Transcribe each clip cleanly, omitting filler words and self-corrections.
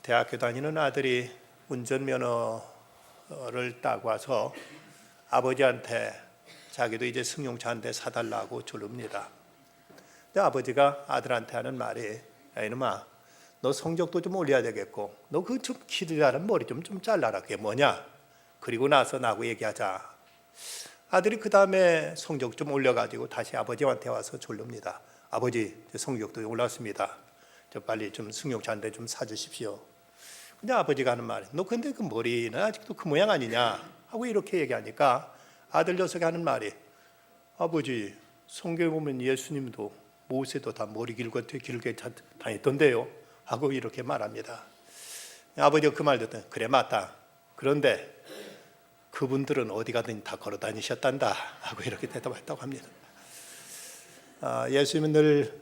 대학교 다니는 아들이 운전면허를 따고 와서 아버지한테 자기도 이제 승용차 한 대 사달라고 조릅니다. 근데 아버지가 아들한테 하는 말이, 야 이놈아, 너 성적도 좀 올려야 되겠고 너 그 좀 기르자는 머리 좀 잘라라. 그게 뭐냐? 그리고 나서 나하고 얘기하자. 아들이 그 다음에 성적 좀 올려가지고 다시 아버지한테 와서 졸릅니다. 아버지, 성적도 올랐습니다. 저 빨리 좀 승용차 한 대 좀 사주십시오. 근데 아버지가 하는 말이, 너 근데 그 머리는 아직도 그 모양 아니냐 하고 이렇게 얘기하니까 아들 녀석이 하는 말이, 아버지, 성경에 보면 예수님도 모세도 다 머리 길게 다녔던데요 하고 이렇게 말합니다. 아버지가 그 말 듣더니, 그래 맞다. 그런데 그분들은 어디 가든 다 걸어 다니셨단다 하고 이렇게 대답했다고 합니다. 예수님은 늘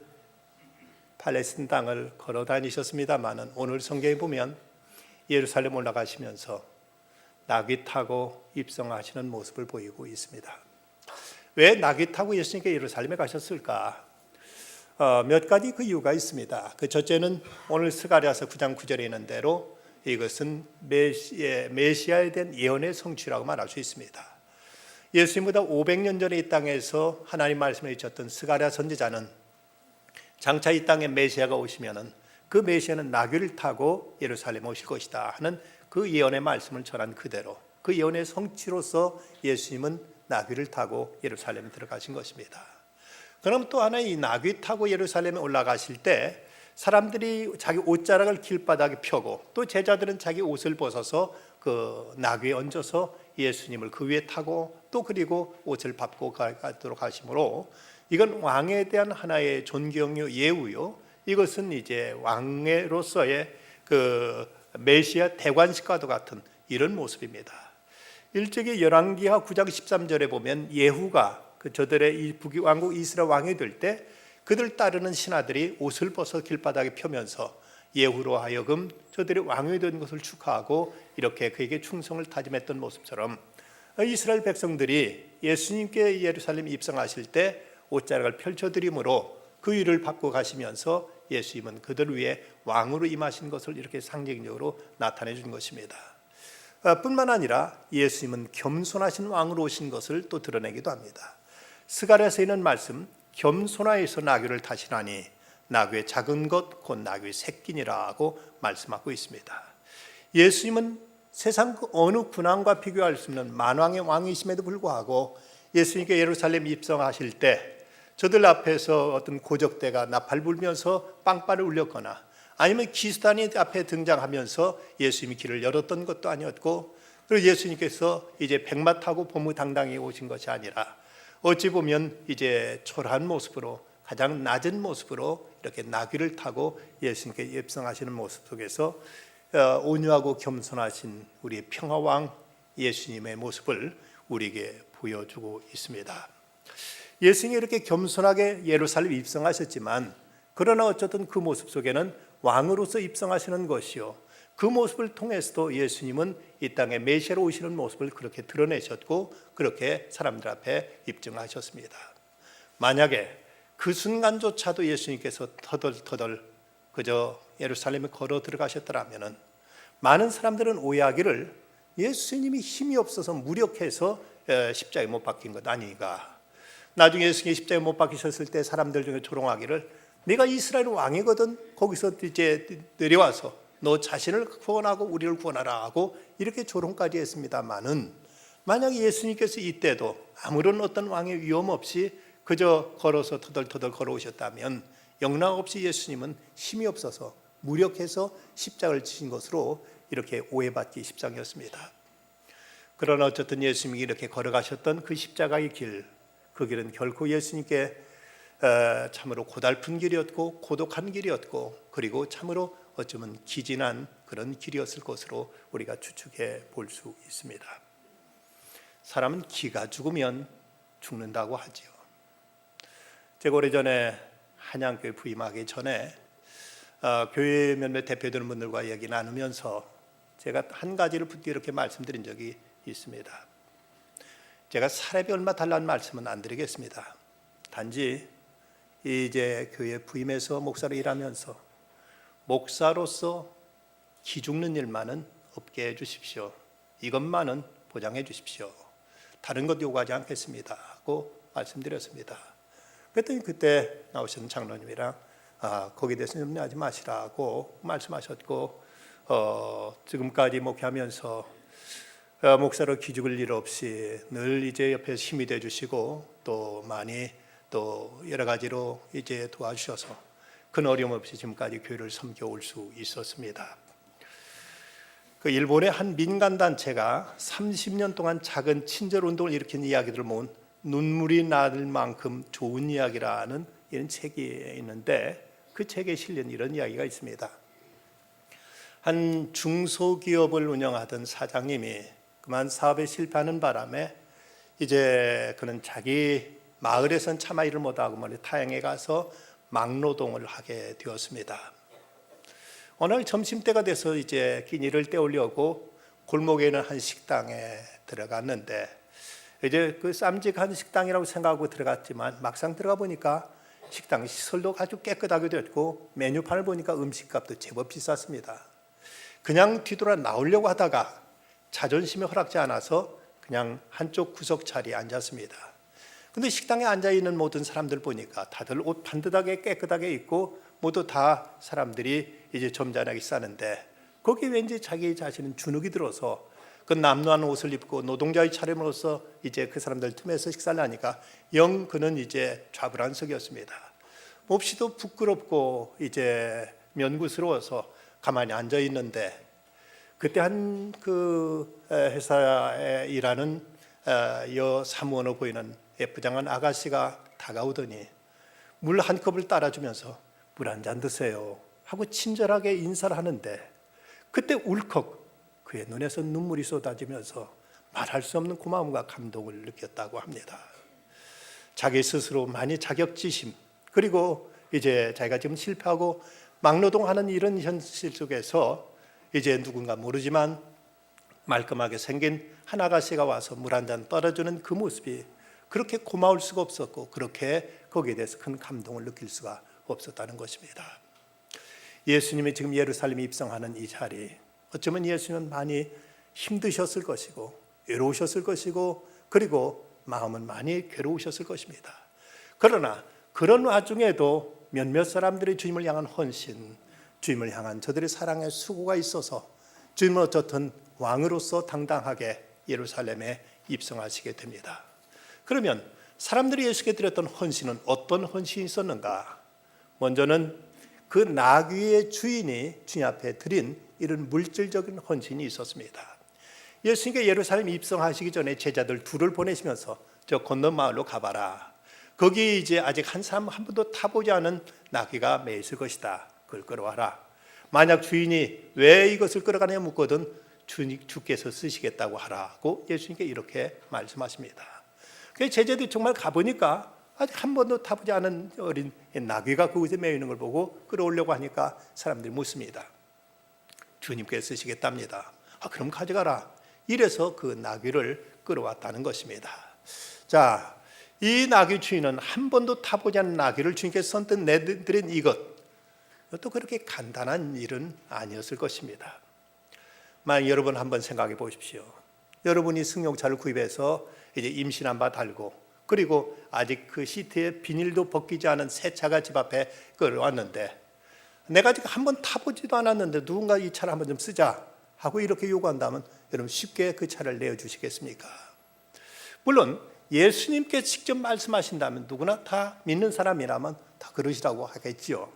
팔레스틴 땅을 걸어 다니셨습니다만 오늘 성경에 보면 예루살렘 올라가시면서 나귀 타고 입성하시는 모습을 보이고 있습니다. 왜 나귀 타고 예수님께 예루살렘에 가셨을까? 몇 가지 그 이유가 있습니다. 그 첫째는 오늘 스가랴서 9장 9절에 있는 대로 이것은 메시아에 대한 예언의 성취라고 말할 수 있습니다. 예수님보다 500년 전에 이 땅에서 하나님 말씀을 해주셨던 스가랴 선지자는 장차 이 땅에 메시아가 오시면은 그 메시아는 나귀를 타고 예루살렘에 오실 것이다 하는 그 예언의 말씀을 전한 그대로 그 예언의 성취로서 예수님은 나귀를 타고 예루살렘에 들어가신 것입니다. 그럼 또 하나, 이 나귀 타고 예루살렘에 올라가실 때 사람들이 자기 옷자락을 길바닥에 펴고 또 제자들은 자기 옷을 벗어서 그 나귀에 얹어서 예수님을 그 위에 타고 또 그리고 옷을 밟고 가도록 하시므로 이건 왕에 대한 하나의 존경요 예우요, 이것은 이제 왕으로서의 그 메시아 대관식과도 같은 이런 모습입니다. 일찍이 열왕기하 9장 13절에 보면 예후가 저들의 이 북왕국 이스라엘 왕이 될 때 그들 따르는 신하들이 옷을 벗어 길바닥에 펴면서 예후로 하여금 저들이 왕이 된 것을 축하하고 이렇게 그에게 충성을 다짐했던 모습처럼 이스라엘 백성들이 예수님께 예루살렘 입성하실 때 옷자락을 펼쳐드림으로 그 위를 밟고 가시면서 예수님은 그들 위에 왕으로 임하신 것을 이렇게 상징적으로 나타내 준 것입니다. 뿐만 아니라 예수님은 겸손하신 왕으로 오신 것을 또 드러내기도 합니다. 스가랴서 있는 말씀, 겸손하여서 나귀를 타시나니 나귀의 작은 것 곧 나귀의 새끼니라고 말씀하고 있습니다. 예수님은 세상 그 어느 군왕과 비교할 수 없는 만왕의 왕이심에도 불구하고 예수님께 예루살렘 입성하실 때 저들 앞에서 어떤 고적대가 나팔 불면서 빵빠를 울렸거나 아니면 기수단이 앞에 등장하면서 예수님이 길을 열었던 것도 아니었고, 그리고 예수님께서 이제 백마 타고 보무당당히 오신 것이 아니라 어찌 보면 이제 초라한 모습으로 가장 낮은 모습으로 이렇게 나귀를 타고 예수님께 입성하시는 모습 속에서 온유하고 겸손하신 우리 평화왕 예수님의 모습을 우리에게 보여주고 있습니다. 예수님이 이렇게 겸손하게 예루살렘 입성하셨지만 그러나 어쨌든 그 모습 속에는 왕으로서 입성하시는 것이요, 그 모습을 통해서도 예수님은 이 땅에 메시아로 오시는 모습을 그렇게 드러내셨고 그렇게 사람들 앞에 입증하셨습니다. 만약에 그 순간조차도 예수님께서 터덜터덜 그저 예루살렘에 걸어 들어가셨더라면 많은 사람들은 오해하기를 예수님이 힘이 없어서 무력해서 십자가에 못 박힌 것 아닌가. 나중에 예수님이 십자가에 못 박히셨을 때 사람들 중에 조롱하기를, 네가 이스라엘 왕이거든 거기서 이제 내려와서 너 자신을 구원하고 우리를 구원하라 하고 이렇게 조롱까지 했습니다마는, 만약 예수님께서 이때도 아무런 어떤 왕의 위험 없이 그저 걸어서 터덜터덜 걸어오셨다면 영락없이 예수님은 힘이 없어서 무력해서 십자가를 지신 것으로 이렇게 오해받기 십상이었습니다. 그러나 어쨌든 예수님이 이렇게 걸어가셨던 그 십자가의 길, 그 길은 결코 예수님께 참으로 고달픈 길이었고 고독한 길이었고 그리고 참으로 어쩌면 기진한 그런 길이었을 것으로 우리가 추측해 볼 수 있습니다. 사람은 기가 죽으면 죽는다고 하지요. 제가 오래전에 한양교회 부임하기 전에 교회 몇몇 대표되는 분들과 얘기 나누면서 제가 한 가지를 붙들고 이렇게 말씀드린 적이 있습니다. 제가 사례비 얼마 달라는 말씀은 안 드리겠습니다. 단지 이제 교회 부임해서 목사로 일하면서 목사로서 기죽는 일만은 없게 해주십시오. 이것만은 보장해 주십시오. 다른 것 요구하지 않겠습니다 하고 말씀드렸습니다. 그랬더니 그때 나오신 장로님이랑 거기에 대해서 염려하지 마시라고 말씀하셨고, 지금까지 목회하면서 목사로 기죽을 일 없이 늘 이제 옆에서 힘이 돼 주시고 또 많이 또 여러 가지로 이제 도와주셔서 큰 어려움 없이 지금까지 교회를 섬겨올 수 있었습니다. 그 일본의 한 민간 단체가 30년 동안 작은 친절 운동을 일으킨 이야기들을 모은 눈물이 날 만큼 좋은 이야기라는 이런 책이 있는데, 그 책에 실린 이런 이야기가 있습니다. 한 중소기업을 운영하던 사장님이 그만 사업에 실패하는 바람에 이제 그는 자기 마을에선 차마 일을 못하고 멀리 타향에 가서 막노동을 하게 되었습니다. 어느 날 점심때가 돼서 이제 끼니를 때우려고 골목에 있는 한 식당에 들어갔는데, 이제 그 쌈직한 식당이라고 생각하고 들어갔지만 막상 들어가 보니까 식당 시설도 아주 깨끗하게 됐고 메뉴판을 보니까 음식값도 제법 비쌌습니다. 그냥 뒤돌아 나오려고 하다가 자존심이 허락지 않아서 그냥 한쪽 구석 자리에 앉았습니다. 근데 식당에 앉아있는 모든 사람들 보니까 다들 옷 반듯하게 깨끗하게 입고 모두 다 사람들이 이제 점잖하게 싸는데, 거기에 왠지 자기 자신은 주눅이 들어서 그 남루한 옷을 입고 노동자의 차림으로서 이제 그 사람들 틈에서 식사를 하니까 영 그는 이제 좌불안석이었습니다. 몹시도 부끄럽고 이제 면구스러워서 가만히 앉아 있는데, 그때 한 그 회사에 일하는 여 사무원으로 보이는 예쁘장한 아가씨가 다가오더니 물 한 컵을 따라주면서 물 한 잔 드세요 하고 친절하게 인사를 하는데, 그때 울컥 그의 눈에서 눈물이 쏟아지면서 말할 수 없는 고마움과 감동을 느꼈다고 합니다. 자기 스스로 많이 자격지심, 그리고 이제 자기가 지금 실패하고 막노동하는 이런 현실 속에서 이제 누군가 모르지만 말끔하게 생긴 한 아가씨가 와서 물 한 잔 떨어주는 그 모습이 그렇게 고마울 수가 없었고, 그렇게 거기에 대해서 큰 감동을 느낄 수가 없었다는 것입니다. 예수님이 지금 예루살렘에 입성하는 이 자리, 어쩌면 예수님은 많이 힘드셨을 것이고 외로우셨을 것이고 그리고 마음은 많이 괴로우셨을 것입니다. 그러나 그런 와중에도 몇몇 사람들이 주님을 향한 헌신, 주님을 향한 저들의 사랑의 수고가 있어서 주님은 어쨌든 왕으로서 당당하게 예루살렘에 입성하시게 됩니다. 그러면 사람들이 예수께 드렸던 헌신은 어떤 헌신이 있었는가? 먼저는 그 나귀의 주인이 주님 앞에 드린 이런 물질적인 헌신이 있었습니다. 예수님께 예루살렘 입성하시기 전에 제자들 둘을 보내시면서 저 건너 마을로 가봐라. 거기 이제 아직 한 사람 한 번도 타보지 않은 나귀가 매 있을 것이다. 그걸 끌어와라. 만약 주인이 왜 이것을 끌어가냐 묻거든 주께서 쓰시겠다고 하라고 예수님께 이렇게 말씀하십니다. 제자들이 정말 가보니까 아직 한 번도 타보지 않은 어린 나귀가 그곳에 매여 있는 걸 보고 끌어오려고 하니까 사람들이 묻습니다. 주님께서 쓰시겠답니다. 그럼 가져가라. 이래서 그 나귀를 끌어왔다는 것입니다. 자, 이 나귀 주인은 한 번도 타보지 않은 나귀를 주님께서 선뜻 내드린 이것도 그렇게 간단한 일은 아니었을 것입니다. 만약 여러분 한번 생각해 보십시오. 여러분이 승용차를 구입해서 이제 임신한 바 달고 그리고 아직 그 시트에 비닐도 벗기지 않은 새 차가 집 앞에 끌어왔는데, 내가 아직 한번 타보지도 않았는데 누군가 이 차를 한번 좀 쓰자 하고 이렇게 요구한다면 여러분 쉽게 그 차를 내어주시겠습니까? 물론 예수님께 직접 말씀하신다면 누구나 다 믿는 사람이라면 다 그러시라고 하겠지요.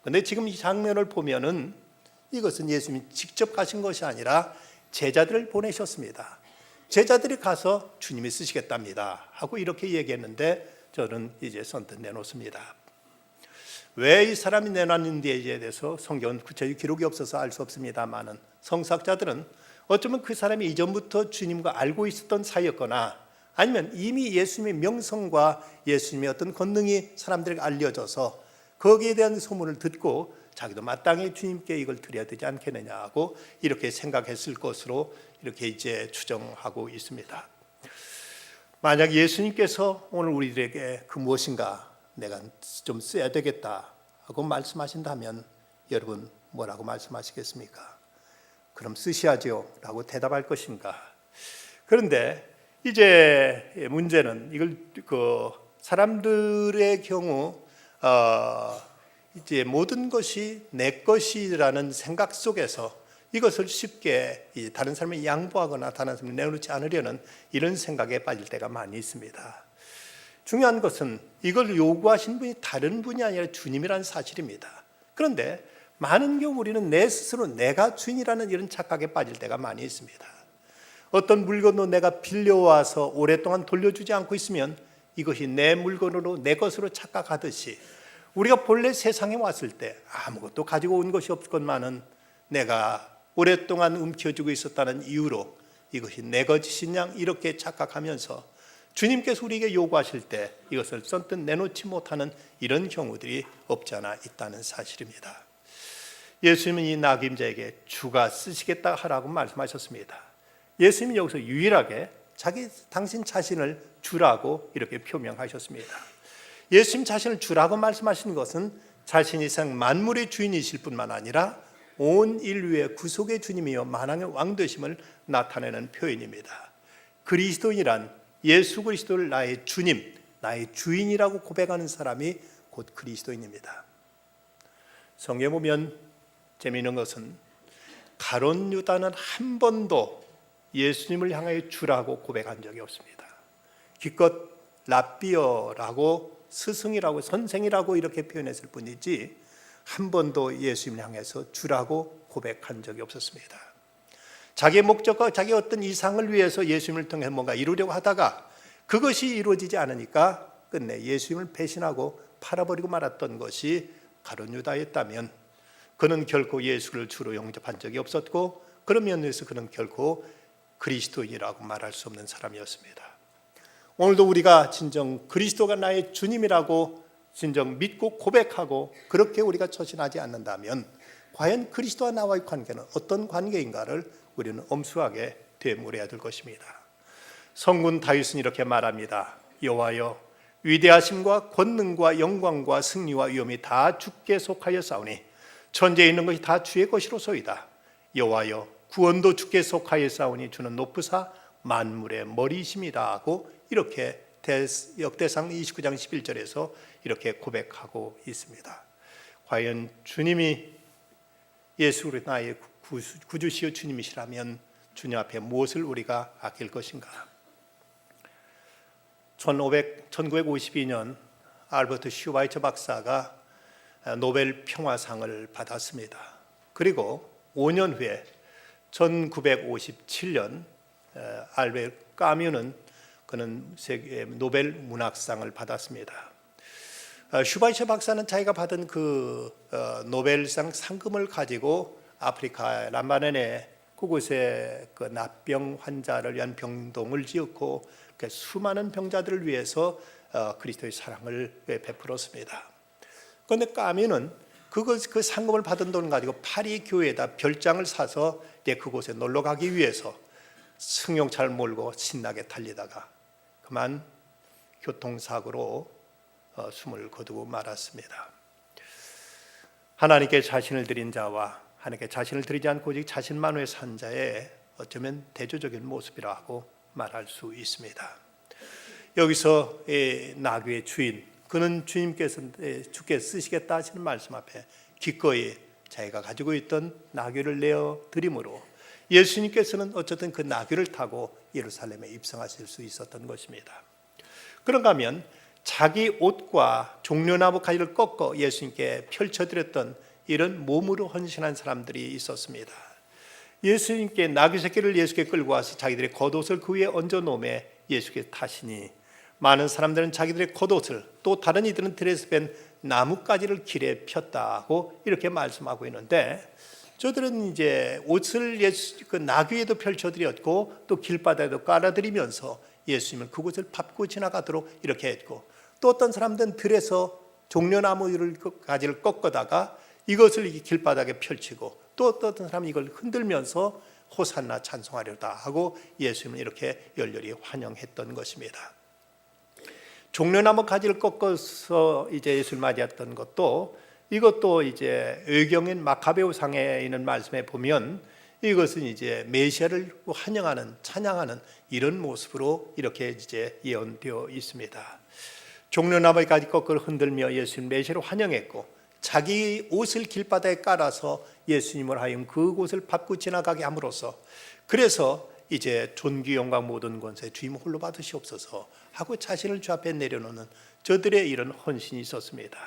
그런데 지금 이 장면을 보면은 이것은 예수님이 직접 가신 것이 아니라 제자들을 보내셨습니다. 제자들이 가서 주님이 쓰시겠답니다 하고 이렇게 얘기했는데, 저는 이제 선뜻 내놓습니다. 왜 이 사람이 내놨는지에 대해서 성경은 구체적인 기록이 없어서 알 수 없습니다만은 성사학자들은 어쩌면 그 사람이 이전부터 주님과 알고 있었던 사이였거나 아니면 이미 예수님의 명성과 예수님의 어떤 권능이 사람들에게 알려져서 거기에 대한 소문을 듣고 자기도 마땅히 주님께 이걸 드려야 되지 않겠느냐고 이렇게 생각했을 것으로 이렇게 이제 추정하고 있습니다. 만약 예수님께서 오늘 우리들에게 그 무엇인가 내가 좀 써야 되겠다 하고 말씀하신다면 여러분 뭐라고 말씀하시겠습니까? 그럼 쓰시하지요 라고 대답할 것인가? 그런데 이제 문제는 이걸 사람들의 경우 이제 모든 것이 내 것이라는 생각 속에서 이것을 쉽게 다른 사람이 양보하거나 다른 사람이 내놓지 않으려는 이런 생각에 빠질 때가 많이 있습니다. 중요한 것은 이걸 요구하신 분이 다른 분이 아니라 주님이라는 사실입니다. 그런데 많은 경우 우리는 내 스스로 내가 주인이라는 이런 착각에 빠질 때가 많이 있습니다. 어떤 물건도 내가 빌려와서 오랫동안 돌려주지 않고 있으면 이것이 내 물건으로 내 것으로 착각하듯이 우리가 본래 세상에 왔을 때 아무것도 가지고 온 것이 없건만은 내가 오랫동안 움켜쥐고 있었다는 이유로 이것이 내 것이신 양 이렇게 착각하면서 주님께서 우리에게 요구하실 때 이것을 선뜻 내놓지 못하는 이런 경우들이 없지 않아 있다는 사실입니다. 예수님은 이 나귀임자에게 주가 쓰시겠다 하라고 말씀하셨습니다. 예수님은 여기서 유일하게 당신 자신을 주라고 이렇게 표명하셨습니다. 예수님 자신을 주라고 말씀하신 것은 자신이 세상 만물의 주인이실 뿐만 아니라 온 인류의 구속의 주님이요 만왕의 왕 되심을 나타내는 표현입니다. 그리스도인이란 예수 그리스도를 나의 주님, 나의 주인이라고 고백하는 사람이 곧 그리스도인입니다. 성경에 보면 재미있는 것은 가룟 유다는 한 번도 예수님을 향하여 주라고 고백한 적이 없습니다. 기껏 랍비어라고 스승이라고 선생이라고 이렇게 표현했을 뿐이지 한 번도 예수님을 향해서 주라고 고백한 적이 없었습니다. 자기의 목적과 자기 어떤 이상을 위해서 예수님을 통해 뭔가 이루려고 하다가 그것이 이루어지지 않으니까 끝내 예수님을 배신하고 팔아버리고 말았던 것이 가룟 유다였다면 그는 결코 예수를 주로 영접한 적이 없었고 그런 면에서 그는 결코 그리스도인이라고 말할 수 없는 사람이었습니다. 오늘도 우리가 진정 그리스도가 나의 주님이라고 진정 믿고 고백하고 그렇게 우리가 처신하지 않는다면 과연 그리스도와 나와의 관계는 어떤 관계인가를 우리는 엄숙하게 되물어야 될 것입니다. 성군 다윗은 이렇게 말합니다. 여호와여 위대하심과 권능과 영광과 승리와 위엄이 다 주께 속하여 싸우니 천지에 있는 것이 다 주의 것이로소이다. 여호와여 구원도 주께 속하여 싸우니 주는 높으사 만물의 머리이심이다 하고 이렇게 역대상 29장 11절에서 이렇게 고백하고 있습니다. 과연 주님이 예수 그리스도 나의 구주시요 주님이시라면 주님 앞에 무엇을 우리가 아낄 것인가? 1952년 알버트 슈바이처 박사가 노벨 평화상을 받았습니다. 그리고 5년 후에 1957년 알베르 까뮈는 그는 세계 노벨 문학상을 받았습니다. 슈바이처 박사는 자기가 받은 그 노벨상 상금을 가지고 아프리카 람바넨에 그곳에 그 납병 환자를 위한 병동을 지었고 수많은 병자들을 위해서 그리스도의 사랑을 베풀었습니다. 그런데 까뮈는 그 상금을 받은 돈을 가지고 파리 교회에다 별장을 사서 그곳에 놀러 가기 위해서 승용차를 몰고 신나게 달리다가 그만 교통사고로 숨을 거두고 말았습니다. 하나님께 자신을 드린 자와 하나님께 자신을 드리지 않고 오직 자신만 위해 산 자의 어쩌면 대조적인 모습이라고 말할 수 있습니다. 여기서 나귀의 주인, 그는 주님께서 주께 쓰시겠다 하시는 말씀 앞에 기꺼이 자기가 가지고 있던 나귀를 내어 드림으로 예수님께서는 어쨌든 그 나귀를 타고 예루살렘에 입성하실 수 있었던 것입니다. 그런가 하면 자기 옷과 종려나무 가지를 꺾어 예수님께 펼쳐드렸던 이런 몸으로 헌신한 사람들이 있었습니다. 예수님께 나귀 새끼를 예수께 끌고 와서 자기들의 겉옷을 그 위에 얹어 놓음에 예수께 타시니 많은 사람들은 자기들의 겉옷을 또 다른 이들은 들에서 뺀 나뭇가지를 길에 폈다고 이렇게 말씀하고 있는데 저들은 이제 옷을 그 나귀에도 펼쳐드렸고 또 길바닥에도 깔아드리면서 예수님을 그곳을 밟고 지나가도록 이렇게 했고 또 어떤 사람들은 들에서 종려나무 가지를 꺾어다가 이것을 길바닥에 펼치고 또 어떤 사람은 이걸 흔들면서 호산나 찬송하려다 하고 예수님을 이렇게 열렬히 환영했던 것입니다. 종려나무 가지를 꺾어서 이제 예수를 맞이했던 것도 이것도 이제 의경인 마카베오상에 있는 말씀에 보면 이것은 이제 메시아를 환영하는, 찬양하는 이런 모습으로 이렇게 이제 예언되어 있습니다. 종려나무까지 거꾸로 흔들며 예수님 메시아를 환영했고, 자기 옷을 길바닥에 깔아서 예수님을 하여금 그곳을 밟고 지나가게 함으로써, 그래서 이제 존귀 영광 모든 권세 주님 홀로 받으시옵소서 하고 자신을 주 앞에 내려놓는 저들의 이런 헌신이 있었습니다.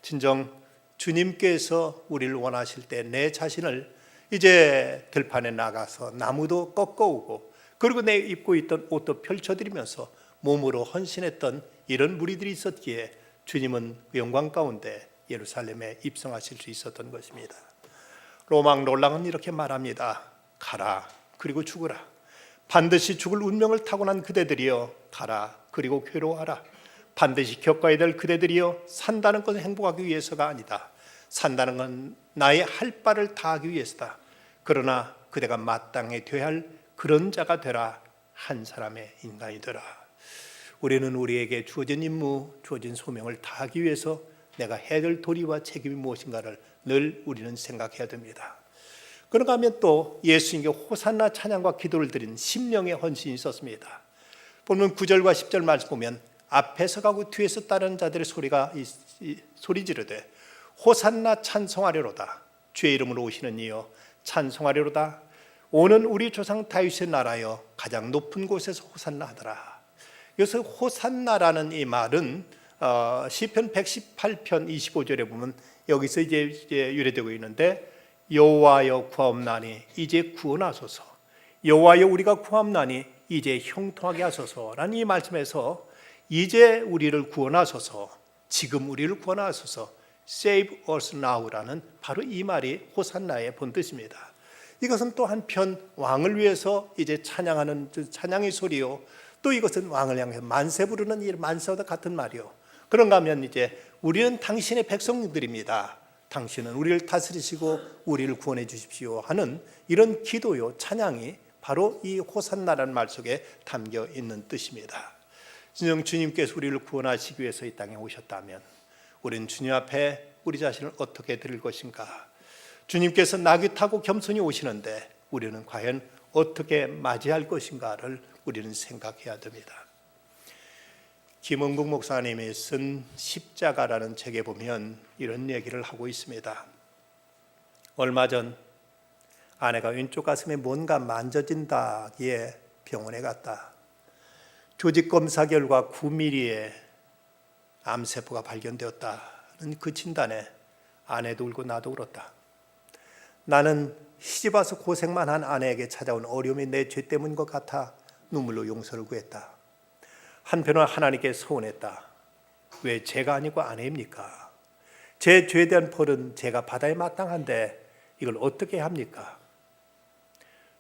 진정 주님께서 우리를 원하실 때 내 자신을 이제 들판에 나가서 나무도 꺾어오고, 그리고 내 입고 있던 옷도 펼쳐드리면서 몸으로 헌신했던 이런 무리들이 있었기에 주님은 영광 가운데 예루살렘에 입성하실 수 있었던 것입니다. 롤랑은 이렇게 말합니다. 가라, 그리고 죽으라. 반드시 죽을 운명을 타고난 그대들이여 가라, 그리고 괴로워하라. 반드시 겪어야 될 그대들이여 산다는 것은 행복하기 위해서가 아니다. 산다는 건 나의 할 바를 다하기 위해서다. 그러나 그대가 마땅히 되어야 할 그런 자가 되라. 한 사람의 인간이 되라. 우리는 우리에게 주어진 임무, 주어진 소명을 다하기 위해서 내가 해야 될 도리와 책임이 무엇인가를 늘 우리는 생각해야 됩니다. 그런가 하면 또 예수님께 호산나 찬양과 기도를 드린 심령의 헌신이 있었습니다. 보면 9절과 10절 말씀 보면 앞에서 가고 뒤에서 따르는 자들의 소리 지르되 호산나 찬송하리로다. 주의 이름으로 오시는 이여 찬송하리로다. 오는 우리 조상 다윗의 나라여 가장 높은 곳에서 호산나 하더라. 여기서 호산나라는 이 말은 시편 118편 25절에 보면 여기서 이제 유래되고 있는데, 여호와여 구하옵나니 이제 구원하소서, 여호와여 우리가 구하옵나니 이제 형통하게 하소서라는 이 말씀에서 이제 우리를 구원하소서, 지금 우리를 구원하소서, Save us now라는 바로 이 말이 호산나의 본뜻입니다. 이것은 또 한편 왕을 위해서 이제 찬양하는 찬양의 소리요, 또 이것은 왕을 향해서 만세 부르는 이 만세와 같은 말이요. 그런가 하면 이제 우리는 당신의 백성들입니다. 당신은 우리를 다스리시고 우리를 구원해 주십시오 하는 이런 기도요, 찬양이 바로 이 호산나라는 말 속에 담겨 있는 뜻입니다. 진정 주님께서 우리를 구원하시기 위해서 이 땅에 오셨다면 우리는 주님 앞에 우리 자신을 어떻게 드릴 것인가? 주님께서 나귀 타고 겸손히 오시는데 우리는 과연 어떻게 맞이할 것인가를 우리는 생각해야 됩니다. 김은국 목사님이 쓴 십자가라는 책에 보면 이런 얘기를 하고 있습니다. 얼마 전 아내가 왼쪽 가슴에 뭔가 만져진다기에 병원에 갔다. 조직 검사 결과 9mm의 암세포가 발견되었다는 그 진단에 아내도 울고 나도 울었다. 나는 시집 와서 고생만 한 아내에게 찾아온 어려움이 내 죄 때문인 것 같아 눈물로 용서를 구했다. 한편은 하나님께 서운했다. 왜 제가 아니고 아내입니까? 제 죄에 대한 벌은 제가 받아야 마땅한데 이걸 어떻게 합니까?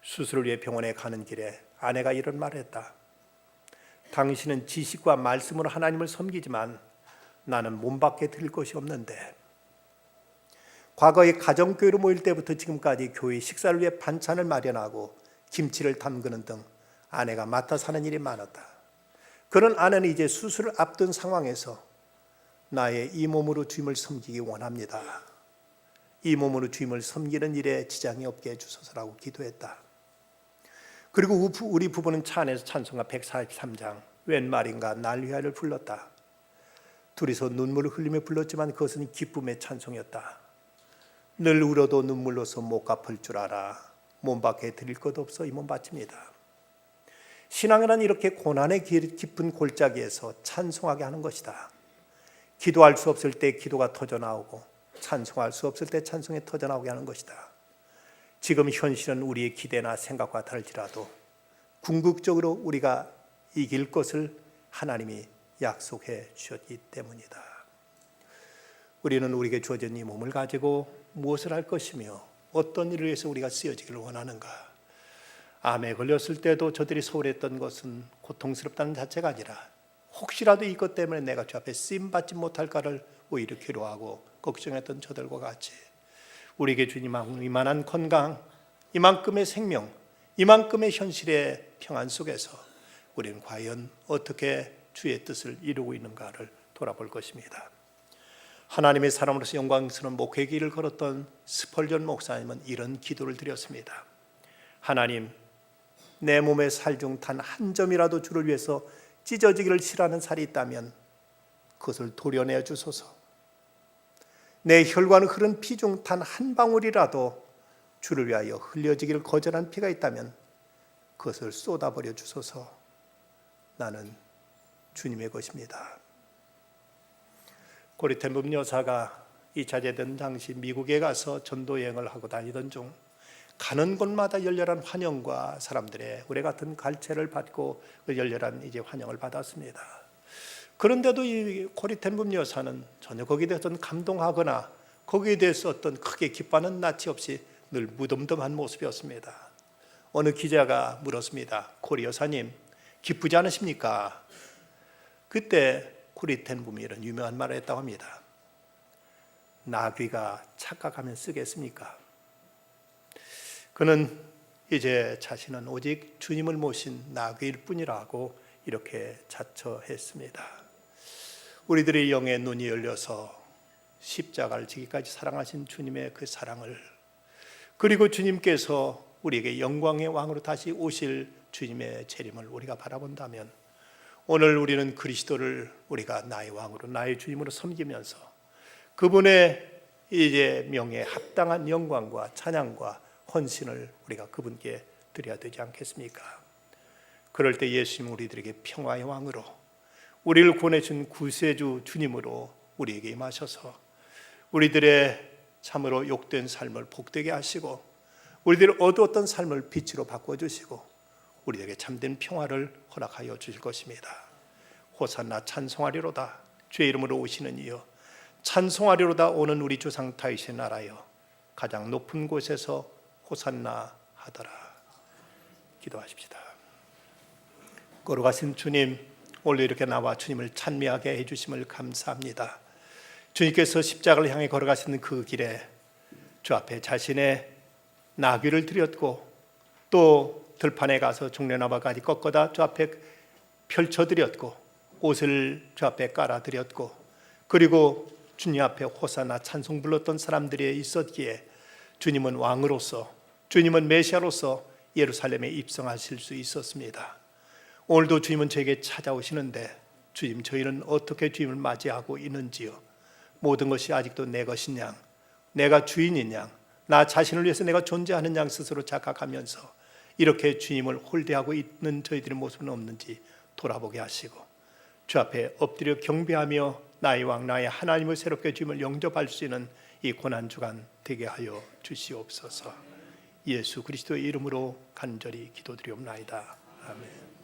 수술을 위해 병원에 가는 길에 아내가 이런 말을 했다. 당신은 지식과 말씀으로 하나님을 섬기지만 나는 몸밖에 드릴 것이 없는데, 과거에 가정교회로 모일 때부터 지금까지 교회 식사를 위해 반찬을 마련하고 김치를 담그는 등 아내가 맡아서 하는 일이 많았다. 그런 아내는 이제 수술을 앞둔 상황에서 나의 이 몸으로 주님을 섬기기 원합니다. 이 몸으로 주님을 섬기는 일에 지장이 없게 해주소서라고 기도했다. 그리고 우리 부부는 차 안에서 찬송가 143장 웬 말인가 날 위하여를 불렀다. 둘이서 눈물을 흘리며 불렀지만 그것은 기쁨의 찬송이었다. 늘 울어도 눈물로서 못 갚을 줄 알아 몸밖에 드릴 것 없어 이 몸 바칩니다. 신앙이란 이렇게 고난의 깊은 골짜기에서 찬송하게 하는 것이다. 기도할 수 없을 때 기도가 터져나오고 찬송할 수 없을 때 찬송이 터져나오게 하는 것이다. 지금 현실은 우리의 기대나 생각과 다를지라도 궁극적으로 우리가 이길 것을 하나님이 약속해 주셨기 때문이다. 우리는 우리에게 주어진 이 몸을 가지고 무엇을 할 것이며 어떤 일을 위해서 우리가 쓰여지기를 원하는가? 암에 걸렸을 때도 저들이 소홀했던 것은 고통스럽다는 자체가 아니라 혹시라도 이것 때문에 내가 주 앞에 쓰임받지 못할까를 오히려 괴로워하고 걱정했던 저들과 같이 우리에게 주님 이만한 건강, 이만큼의 생명, 이만큼의 현실의 평안 속에서 우리는 과연 어떻게 주의 뜻을 이루고 있는가를 돌아볼 것입니다. 하나님의 사람으로서 영광스러운 목회 길을 걸었던 스펄전 목사님은 이런 기도를 드렸습니다. 하나님, 내 몸의 살 중 단 한 점이라도 주를 위해서 찢어지기를 싫어하는 살이 있다면 그것을 도려내 주소서. 내 혈관 흐른 피 중 단 한 방울이라도 주를 위하여 흘려지기를 거절한 피가 있다면 그것을 쏟아버려 주소서. 나는 주님의 것입니다. 고리 텐붐 여사가 2차 대전 당시 미국에 가서 전도 여행을 하고 다니던 중 가는 곳마다 열렬한 환영과 사람들의 우리 같은 갈채를 받고 그 열렬한 환영을 받았습니다. 그런데도 이 고리 텐붐 여사는 전혀 거기에 대해서 감동하거나 거기에 대해서 어떤 크게 기뻐하는 낯이 없이 늘 무덤덤한 모습이었습니다. 어느 기자가 물었습니다. 고리 여사님, 기쁘지 않으십니까? 그때 고리 텐붐이 이런 유명한 말을 했다고 합니다. 나귀가 착각하면 쓰겠습니까? 그는 이제 자신은 오직 주님을 모신 나귀일 뿐이라고 이렇게 자처했습니다. 우리들의 영의 눈이 열려서 십자가를 지기까지 사랑하신 주님의 그 사랑을, 그리고 주님께서 우리에게 영광의 왕으로 다시 오실 주님의 재림을 우리가 바라본다면 오늘 우리는 그리스도를 우리가 나의 왕으로 나의 주님으로 섬기면서 그분의 명예에 합당한 영광과 찬양과 헌신을 우리가 그분께 드려야 되지 않겠습니까? 그럴 때 예수님 우리들에게 평화의 왕으로, 우리를 구원해준 구세주 주님으로 우리에게 임하셔서 우리들의 참으로 욕된 삶을 복되게 하시고 우리들의 어두웠던 삶을 빛으로 바꿔주시고 우리에게 참된 평화를 허락하여 주실 것입니다. 호산나 찬송하리로다. 주의 이름으로 오시는 이여 찬송하리로다. 오는 우리 조상 다윗의 나라여 가장 높은 곳에서 호산나 하더라. 기도하십시다. 거룩하신 주님, 오늘 이렇게 나와 주님을 찬미하게 해주심을 감사합니다. 주님께서 십자가를 향해 걸어가시는 그 길에 주 앞에 자신의 나귀를 드렸고 또 들판에 가서 종려나무까지 꺾어다 주 앞에 펼쳐드렸고 옷을 주 앞에 깔아드렸고 그리고 주님 앞에 호사나 찬송 불렀던 사람들이 있었기에 주님은 왕으로서, 주님은 메시아로서 예루살렘에 입성하실 수 있었습니다. 오늘도 주님은 저에게 찾아오시는데 주님, 저희는 어떻게 주님을 맞이하고 있는지요? 모든 것이 아직도 내 것인 양, 내가 주인인 양, 나 자신을 위해서 내가 존재하는 양 스스로 착각하면서 이렇게 주님을 홀대하고 있는 저희들의 모습은 없는지 돌아보게 하시고 주 앞에 엎드려 경배하며 나의 왕, 나의 하나님을 새롭게 주님을 영접할 수 있는 이 고난주간 되게 하여 주시옵소서. 예수 그리스도의 이름으로 간절히 기도드리옵나이다. 아멘.